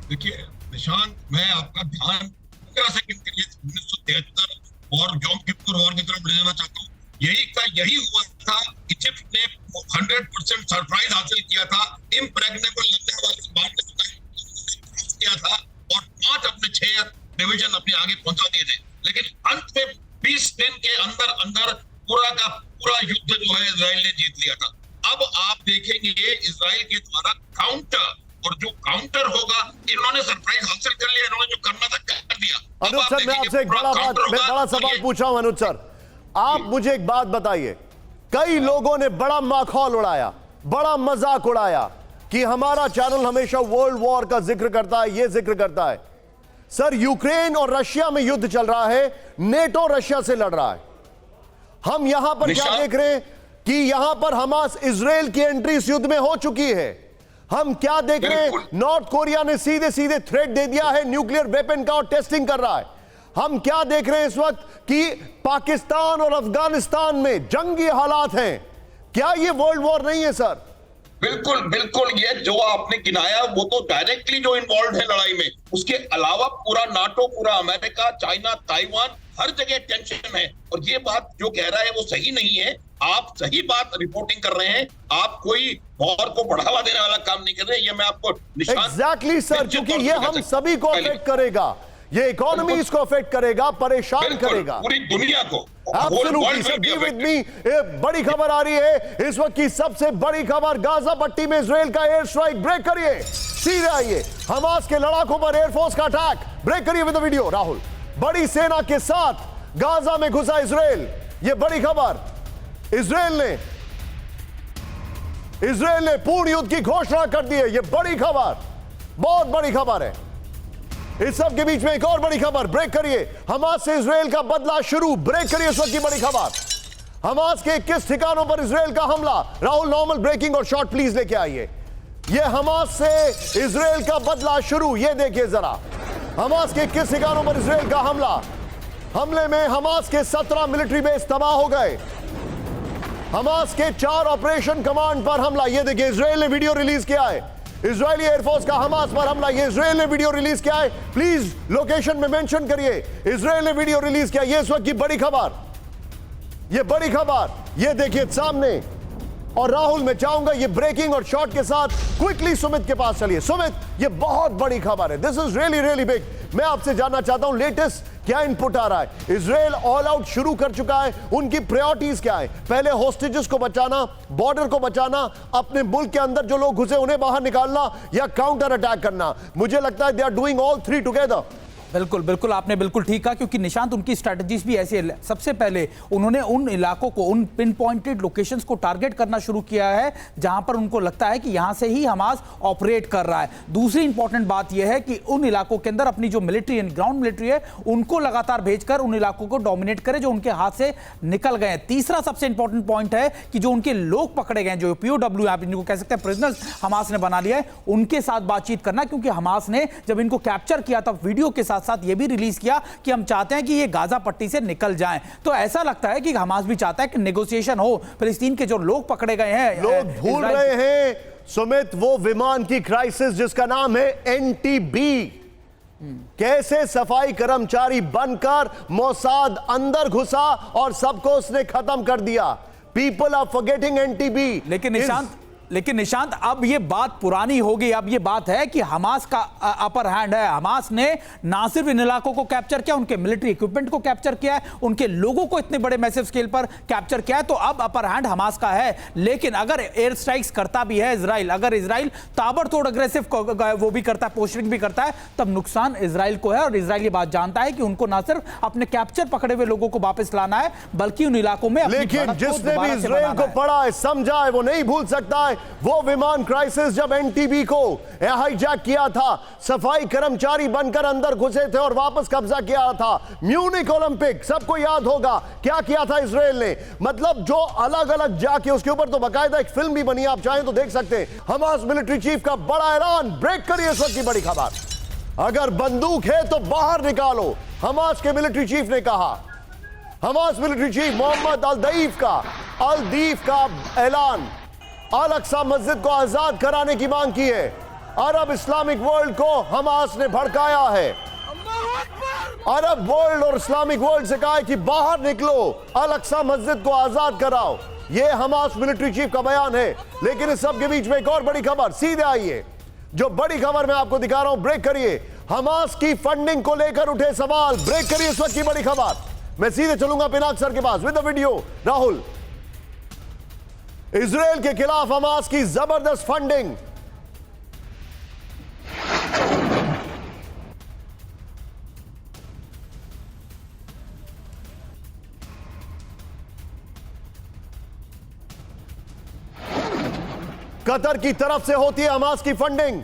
S5: देखिए निशांत, मैं आपका ध्यान 15 सेकंड के लिए 1973 और यौम किप्पुर वॉर की तरफ ले जाना चाहता हूँ। यही हुआ था। इजिप्ट ने 100% सरप्राइज हासिल किया था, इम्प्रेग्नेबल लगने वाली बात किया था, और 5 अपने 6 डिवीजन अपने आगे पहुंचा दिए थे। लेकिन अंत में 20 दिन के अंदर पूरा का पूरा युद्ध जो है इजराइल ने जीत लिया था। अब आप देखेंगे इजराइल के द्वारा काउंटर, और जो काउंटर होगा, इन्होंने सरप्राइज हासिल कर लिया, इन्होंने जो करना था कर दिया।
S1: अनुज सर, मैं आपसे एक बड़ा सवाल पूछा हूं। अनुज सर, आप मुझे एक बात बताइए, कई लोगों ने बड़ा माखौल उड़ाया, बड़ा मजाक उड़ाया कि हमारा चैनल हमेशा वर्ल्ड वॉर का जिक्र करता है, यह जिक्र करता है। सर, यूक्रेन और रशिया में युद्ध चल रहा है, नेटो रशिया से लड़ रहा है। हम यहां पर क्या देख रहे हैं कि यहां पर हमास इजराइल की एंट्री इस युद्ध में हो चुकी है। हम क्या देख रहे हैं, नॉर्थ कोरिया ने सीधे सीधे थ्रेट दे दिया है न्यूक्लियर वेपन का और टेस्टिंग कर रहा है। हम क्या देख रहे हैं इस वक्त कि पाकिस्तान और अफगानिस्तान में जंगी हालात हैं। क्या ये वर्ल्ड वॉर नहीं है सर?
S5: बिल्कुल बिल्कुल, ये जो आपने गिनाया वो तो डायरेक्टली जो इन्वॉल्व है लड़ाई में। उसके अलावा पूरा नाटो, पूरा अमेरिका, चाइना, ताइवान, हर जगह टेंशन है। और ये बात जो कह रहा है वो सही नहीं है। आप सही बात रिपोर्टिंग कर रहे हैं, आप कोई वॉर को बढ़ावा देने वाला काम नहीं कर रहे। ये मैं आपको
S1: एग्जैक्टली सर, क्योंकि ये हम सभी को अफेक्ट करेगा, ये इकोनॉमी इसको अफेक्ट करेगा, परेशान करेगा
S5: पूरी दुनिया को।
S1: Absolutely, sir, be with me। बड़ी खबर आ रही है इस वक्त की सबसे बड़ी खबर, गाजा पट्टी में इजराइल का एयर स्ट्राइक। ब्रेक करिए, सीधे आइए। हमास के लड़ाकों पर एयरफोर्स का अटैक। ब्रेक करिए विद द वीडियो। राहुल, बड़ी सेना के साथ गाजा में घुसा इजराइल, ये बड़ी खबर। इजराइल ने पूर्ण युद्ध की घोषणा कर दी है, ये बड़ी खबर, बहुत बड़ी खबर है। इस सब के बीच में एक और बड़ी खबर। ब्रेक करिए, हमास से इजराइल का बदला शुरू। ब्रेक करिए इस वक्त की बड़ी खबर, हमास के 21 ठिकानों पर इजराइल का हमला। राहुल, नॉर्मल ब्रेकिंग और शॉर्ट प्लीज लेके आइए। ये हमास से इजराइल का बदला शुरू, ये देखिए जरा, हमास के 21 ठिकानों पर इजराइल का हमला। हमले में हमास के 17 मिलिट्री बेस तबाह हो गए। हमास के 4 ऑपरेशन कमांड पर हमला। ये देखिए, इजराइल ने वीडियो रिलीज किया है, इजरायली एयरफोर्स का हमास पर हमला। ये इजराइल ने वीडियो रिलीज किया है, प्लीज लोकेशन में मेंशन करिए। इजराइल ने वीडियो रिलीज किया, ये इस वक्त की बड़ी खबर, ये बड़ी खबर, ये देखिए सामने। और राहुल, मैं चाहूंगा ये ब्रेकिंग और शॉर्ट के साथ क्विकली सुमित के पास चलिए। सुमित, ये बहुत बड़ी खबर है, this is really really big. मैं आपसे जानना चाहता हूं लेटेस्ट क्या इनपुट आ रहा है। इजराइल ऑल आउट शुरू कर चुका है, उनकी प्रायोरिटीज क्या है? पहले होस्टेजेस को बचाना, बॉर्डर को बचाना, अपने मुल्क के अंदर जो लोग घुसे उन्हें बाहर निकालना, या काउंटर अटैक करना? मुझे लगता है they are doing all 3 together.
S4: बिल्कुल बिल्कुल, आपने बिल्कुल ठीक कहा, क्योंकि निशांत उनकी स्ट्रैटेजीज भी ऐसी है। सबसे पहले उन्होंने उन इलाकों को, उन पिन पॉइंटेड लोकेशंस को टारगेट करना शुरू किया है जहां पर उनको लगता है कि यहां से ही हमास ऑपरेट कर रहा है। दूसरी इंपॉर्टेंट बात यह है कि उन इलाकों के अंदर अपनी जो मिलिट्री ग्राउंड मिलिट्री है उनको लगातार भेजकर उन इलाकों को डोमिनेट करे जो उनके हाथ से निकल गए। तीसरा सबसे इंपॉर्टेंट पॉइंट है कि जो उनके लोग पकड़े गए, जो POW आप इनको कह सकते हैं प्रिजनर्स हमास ने बना लिया है, उनके साथ बातचीत करना। क्योंकि हमास ने जब इनको कैप्चर किया तब वीडियो के साथ साथ यह भी रिलीज किया कि हम चाहते हैं कि ये गाजा पट्टी से निकल जाएं। तो ऐसा लगता है कि हमास भी चाहता है कि नेगोशिएशन हो। फिलिस्तीन के जो लोग पकड़े गए हैं,
S1: लोग भूल रहे हैं सुमित वो विमान की क्राइसिस जिसका नाम है NTB। कैसे सफाई कर्मचारी बनकर मोसाद अंदर घुसा और सबको उसने खत्म कर दिया। People are forgetting NTB।
S4: लेकिन निशांत अब ये बात पुरानी हो गई। अब ये बात है कि हमास का अपर हैंड है। हमास ने ना सिर्फ इन इलाकों को कैप्चर किया, उनके मिलिट्री इक्विपमेंट को कैप्चर किया है, उनके लोगों को इतने बड़े मैसिव स्केल पर कैप्चर किया है। तो अब अपर हैंड हमास का है। लेकिन अगर एयर स्ट्राइक्स करता भी है इजराइल, अगर इजराइल ताबड़तोड़ अग्रेसिव वो भी करता है, पोस्टरिंग भी करता है, तब नुकसान इजराइल को है। और इजराइल ये बात जानता है कि उनको ना सिर्फ अपने कैप्चर पकड़े हुए लोगों को वापस लाना है, बल्कि उन इलाकों में,
S1: लेकिन जिसने भी इजराइल को पढ़ा है, समझा है, वो नहीं भूल सकता है वो विमान क्राइसिस जब NTB को हाईजैक किया था, सफाई कर्मचारी बनकर अंदर घुसे थे और वापस कब्जा किया था। म्यूनिक ओलंपिक सबको याद होगा, क्या किया था इजराइल ने। मतलब जो अलग अलग जाके, उसके ऊपर तो बाकायदा एक फिल्म भी बनी, आप चाहें तो देख सकते हैं। हमास मिलिट्री चीफ का बड़ा ऐलान। ब्रेक करिए इस वक्त की बड़ी खबर, अगर बंदूक है तो बाहर निकालो, हमास के मिलिट्री चीफ ने कहा। हमास मिलिट्री चीफ मोहम्मद अल दीफ का ऐलान, अल अक्सा मस्जिद को आजाद कराने की मांग की है। अरब इस्लामिक वर्ल्ड को हमास ने भड़काया है। अरब वर्ल्ड और इस्लामिक वर्ल्ड से कहा है कि बाहर निकलो, अल अक्सा मस्जिद को आजाद कराओ। यह हमास मिलिट्री चीफ का बयान है। लेकिन इस सब के बीच में एक और बड़ी खबर, सीधे आइए, जो बड़ी खबर मैं आपको दिखा रहा हूं, ब्रेक करिए। हमास की फंडिंग को लेकर उठे सवाल, ब्रेक करिए इस वक्त की बड़ी खबर। मैं सीधे चलूंगा पिनाक सर के पास with the video. Rahul, Israel के खिलाफ हमास की जबरदस्त फंडिंग। कतर की तरफ से होती है हमास की फंडिंग,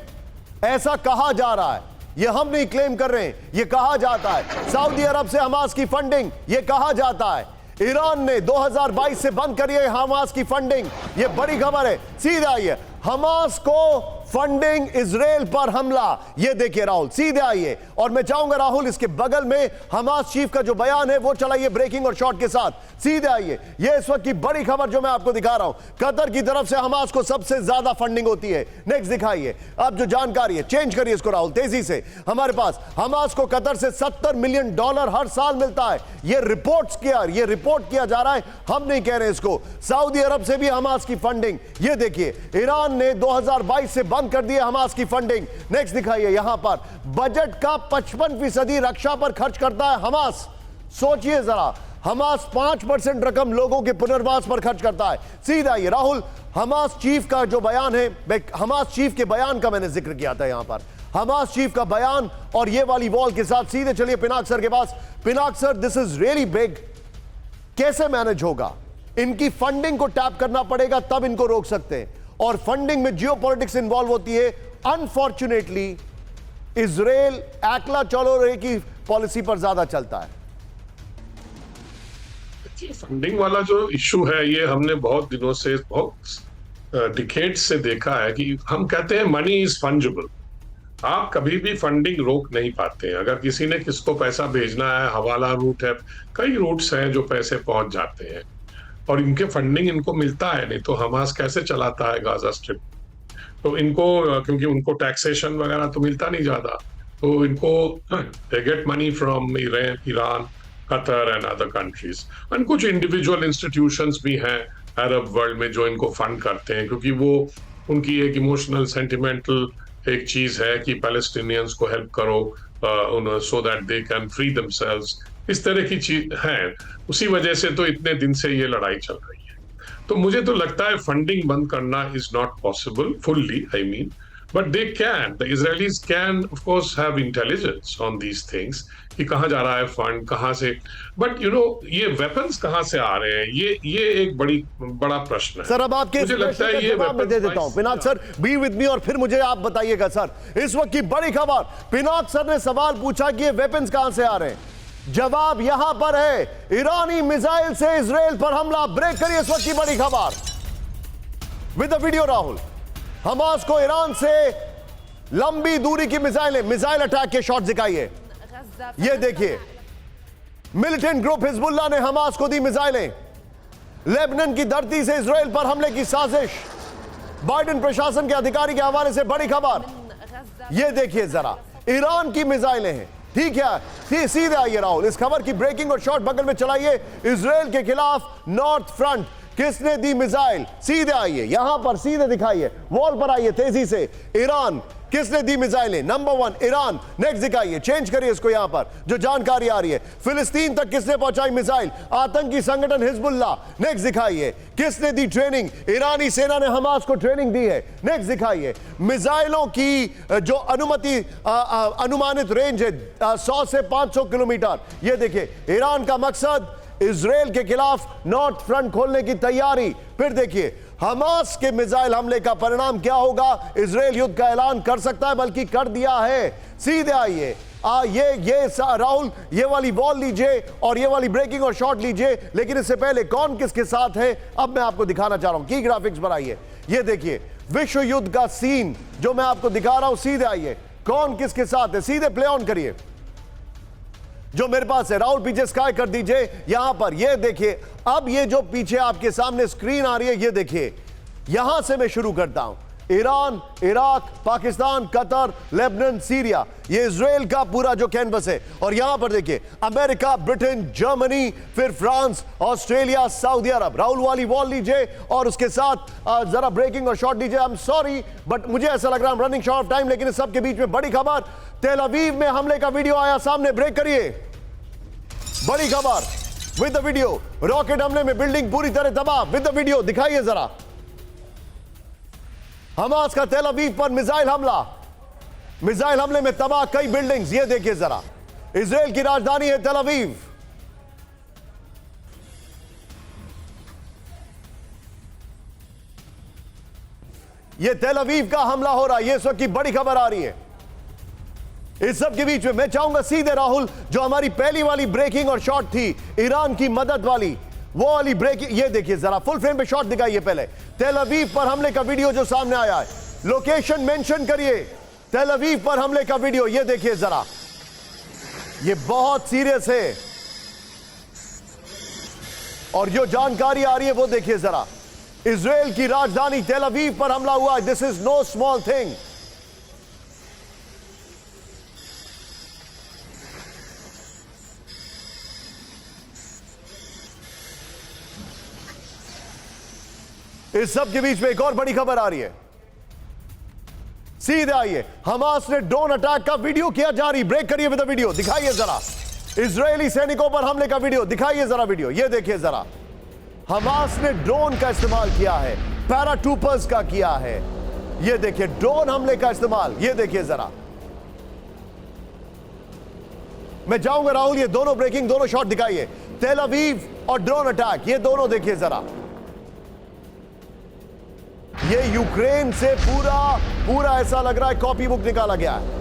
S1: ऐसा कहा जा रहा है। यह हम नहीं क्लेम कर रहे हैं, यह कहा जाता है। सऊदी अरब से हमास की फंडिंग, यह कहा जाता है। ईरान ने 2022 से बंद करी है हमास की फंडिंग, यह बड़ी खबर है। सीधे आइए, हमास को फंडिंग, इजराइल पर हमला, यह देखिए राहुल, सीधे आइए। और मैं चाहूंगा राहुल, इसके बगल में हमास चीफ का जो बयान है वो चलाइए ब्रेकिंग और शॉट के साथ। सीधे आइए, यह इस वक्त की बड़ी खबर जो मैं आपको दिखा रहा हूं। कतर की तरफ से हमास को सबसे ज्यादा फंडिंग होती है। नेक्स्ट दिखाइए, अब जो जानकारी है, चेंज करिए इसको राहुल तेजी से। हमारे पास हमास को कतर से $70 मिलियन हर साल मिलता है। यह रिपोर्ट किया जा रहा है, हम नहीं कह रहे इसको। सऊदी अरब से भी हमास की फंडिंग, यह देखिए, ईरान ने 2022 से बंद कर दिया हमास की फंडिंग। नेक्स्ट दिखाइए, यहां पर बजट का 55% रक्षा पर खर्च करता है हमास। सोचिए जरा, हमास 5% रकम लोगों के पुनर्वास पर खर्च करता है। सीधा आइए राहुल, हमास चीफ का जो बयान है, हमास चीफ के बयान का मैंने जिक्र किया था यहां पर, हमास चीफ का बयान और ये वाली वॉल के साथ। सीधे चलिए पिनाक सर के पास। Pinak sir, this is really big, कैसे मैनेज होगा? इनकी फंडिंग को टैप करना पड़ेगा, तब इनको रोक सकते हैं। और फंडिंग में जियोपॉलिटिक्स इन्वॉल्व होती है। अनफॉर्चुनेटली इजराइल एकला चलो रे की पॉलिसी पर ज्यादा चलता है।
S3: फंडिंग वाला जो इश्यू है, ये हमने बहुत दिनों से, बहुत डिकेड्स से देखा है कि हम कहते हैं मनी इज फंजिबल। आप कभी भी फंडिंग रोक नहीं पाते हैं। अगर किसी ने किसको पैसा भेजना है, हवाला रूट है, कई रूट्स हैं जो पैसे पहुंच जाते हैं और इनके फंडिंग इनको मिलता है। नहीं तो हमास कैसे चलाता है गाजा स्ट्रिप? तो इनको, क्योंकि उनको टैक्सेशन वगैरह तो मिलता नहीं ज्यादा, तो इनको they get money from Iran, Qatar and other countries. And कुछ इंडिविजुअल इंस्टीट्यूशंस भी हैं अरब वर्ल्ड में जो इनको फंड करते हैं, क्योंकि वो उनकी एक इमोशनल सेंटिमेंटल एक चीज है कि पैलेस्टीनियंस को हेल्प करो so that they can free themselves. इस तरह की चीज है, उसी वजह से तो इतने दिन से ये लड़ाई चल रही है। तो मुझे तो लगता है फंडिंग बंद करना is not possible fully, I mean, but they can, the Israelis can of course have intelligence on these things कि कहाँ जा रहा है फंड, कहाँ से। बट यू नो, ये वेपन्स कहाँ से आ रहे हैं, ये एक बड़ा प्रश्न है
S1: सर। अब आपके
S3: मुझे लगता है ये
S1: जवाब मैं दे देता हूं। Pinak sir, be with me, और फिर मुझे आप बताइएगा सर। इस वक्त की बड़ी खबर, पिनाक सर ने सवाल पूछा कि ये वेपन्स कहां से आ रहे हैं। जवाब यहां पर है, ईरानी मिसाइल से इजराइल पर हमला। ब्रेक करिए इस वक्त की बड़ी खबर with the video Rahul. Hamas को ईरान से लंबी दूरी की मिसाइल अटैक के शॉट दिखाइए। ये देखिए, मिलिटेंट ग्रुप हिजबुल्लाह ने हमास को दी मिसाइलें। लेबनान की धरती से इजराइल पर हमले की साजिश। बाइडेन प्रशासन के अधिकारी के हवाले से बड़ी खबर। ये देखिए जरा, ईरान की मिसाइलें हैं, ठीक है। सीधे आइए राहुल, इस खबर की ब्रेकिंग और शॉर्ट बगल में चलाइए। इजराइल के खिलाफ नॉर्थ फ्रंट, किसने दी मिसाइल? सीधे आइए, यहां पर सीधे दिखाइए, वॉल पर आइए तेजी से। ईरान, किसने दी मिसाइलें? Number 1 Iran. नेक्स्ट दिखाइए, चेंज करिए इसको, यहां पर जो जानकारी आ रही है। फिलिस्तीन तक किसने पहुंचाई मिसाइल? आतंकी संगठन हिजबुल्लाह। नेक्स्ट दिखाइए, किसने दी ट्रेनिंग? ईरानी सेना ने हमास को ट्रेनिंग दी है। नेक्स्ट दिखाइए, मिसाइलों की जो अनुमानित रेंज है 100 से 500 किलोमीटर। यह देखिए, ईरान का मकसद इजराइल के खिलाफ नॉर्थ फ्रंट खोलने की तैयारी। फिर देखिए, हमास के मिसाइल हमले का परिणाम क्या होगा? इजराइल युद्ध का ऐलान कर सकता है, बल्कि कर दिया है। सीधे आइए, ये राहुल, ये वाली वॉल लीजिए और ये वाली ब्रेकिंग और शॉट लीजिए। लेकिन इससे पहले कौन किसके साथ है, अब मैं आपको दिखाना चाह रहा हूं। की ग्राफिक्स पर आइए, ये देखिए विश्व युद्ध का सीन जो मैं आपको दिखा रहा हूं। सीधे आइए, कौन किसके साथ है, सीधे प्ले ऑन करिए। जो मेरे पास है। राहुल पीछे स्काई कर दीजिए यहां पर, ये देखिए। अब ये जो पीछे आपके सामने स्क्रीन आ रही है, ये देखिए, यहां से मैं शुरू करता हूं। Iran, Iraq, Pakistan, Qatar, Lebanon, Syria, ये इजराइल का पूरा जो कैनवस है। और यहां पर देखिए अमेरिका, ब्रिटेन, जर्मनी, फिर फ्रांस, ऑस्ट्रेलिया, सऊदी अरब। राहुल वाली वॉल लीजिए और उसके साथ जरा ब्रेकिंग और शॉट दीजिए। आई एम सॉरी बट मुझे ऐसा लग रहा है रनिंग शॉर्ट ऑफ टाइम, लेकिन इस सब के बीच में बड़ी खबर, तेल अवीव में हमले का वीडियो आया सामने। ब्रेक करिए, बड़ी खबर विद द वीडियो। रॉकेट हमले में बिल्डिंग पूरी तरह तबाह, विद द वीडियो दिखाइए जरा। हमास का तेल अवीव पर मिसाइल हमला, मिसाइल हमले में तबाह कई बिल्डिंग्स, ये देखिए जरा। इजराइल की राजधानी है तेल अवीव। ये तेल अवीव का हमला हो रहा है, ये इस वक्त की बड़ी खबर आ रही है। इस सब के बीच में मैं चाहूंगा सीधे राहुल, जो हमारी पहली वाली ब्रेकिंग और शॉट थी ईरान की मदद वाली, वो वाली ब्रेकिंग, ये देखिए जरा, फुल फ्रेम पे शॉट दिखाइए पहले। तेल अवीव पर हमले का वीडियो जो सामने आया है, लोकेशन मेंशन करिए। तेल अवीव पर हमले का वीडियो ये देखिए जरा, ये बहुत सीरियस है। और जो जानकारी आ रही है वो देखिए जरा, इजराइल की राजधानी तेल अवीव पर हमला हुआ है। This is know small thing. इस सब के बीच में एक और बड़ी खबर आ रही है, सीधे आइए। हमास ने ड्रोन अटैक का वीडियो किया जारी, ब्रेक करिए विद द वीडियो, दिखाइए जरा। इजरायली सैनिकों पर हमले का वीडियो दिखाइए जरा, वीडियो ये देखिए जरा। हमास ने ड्रोन का इस्तेमाल किया है, पैराट्रूपर्स का किया है, ये देखिए ड्रोन हमले का इस्तेमाल, ये देखिए जरा। मैं चाहूंगा राहुल ये दोनों ब्रेकिंग, दोनों शॉट दिखाइए, तेल अवीव और ड्रोन अटैक, ये दोनों देखिए जरा। ये यूक्रेन से पूरा ऐसा लग रहा है कॉपी बुक निकाला गया है।